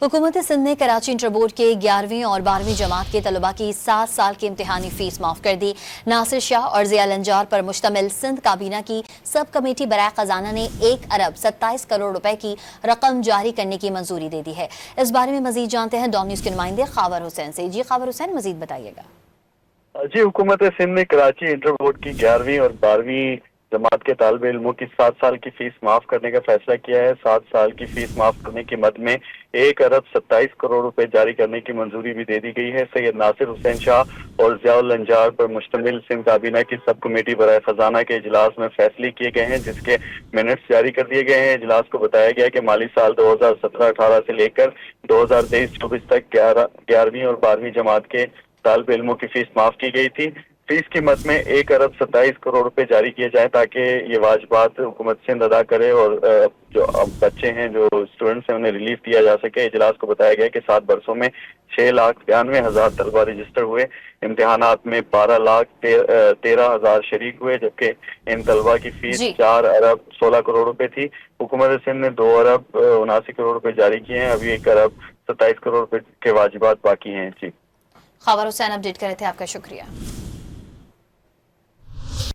हुकूमत सिंध ने Karachi inter board के 11वीं और 12वीं जमात के तलबा की 7 साल की इम्तिहानी फीस माफ कर दी। नासिर शाह और ज़िया लंजार पर मुश्तमिल सिंध काबीना की सब कमेटी बराए खजाना ने 1 अरब 27 करोड़ रुपए की रकम जारी करने की मंजूरी दे दी है। इस बारे में मजीद जानते हैं डॉन न्यूज़ के नुमाइंदे खावर हुसैन से। जी खावर हुसैन, मजीद बताइएगा। जी, हुकूमत सिंध ने कराची इंटर बोर्ड की 11वीं और 12वीं जमात के तालिब इल्मों की 7 साल की फीस माफ करने का फैसला किया है। 7 साल की फीस माफ करने की मद में 1 अरब 27 करोड़ रुपए जारी करने की मंजूरी भी दे दी गई है। सैयद नासिर हुसैन शाह और ज़िया लंजार पर मुश्तमिल सिंध काबीना की सब कमेटी बराए खजाना के इजलास में फैसले किए गए हैं, जिसके मिनट्स जारी कर दिए गए हैं। इजलास को बताया गया कि माली साल 2017-18 से लेकर 2023-24 तक 11वीं और 12वीं जमात के तालिब इल्मों की फीस माफ की गई थी। फीस की मद में 1 अरब 27 करोड़ रुपए जारी किए जाए ताकि ये वाजिबात हुकूमत सिंध अदा करे और जो बच्चे हैं, जो स्टूडेंट्स हैं, उन्हें रिलीफ दिया जा सके। इजलास को बताया गया कि 7 बरसों में 6,92,000 तलबा रजिस्टर हुए। इम्तिहानात में 12,13,000 शरीक हुए, जबकि इन तलबा की फीस 4 अरब 16 करोड़ रुपए थी। हुकूमत सिंध ने 2 अरब 79 करोड़ रुपए जारी किए हैं। अभी 1 अरब 27 करोड़ रुपए के वाजिबात बाकी हैं। जी, खावर हुसैन अपडेट कर रहे थे, आपका शुक्रिया।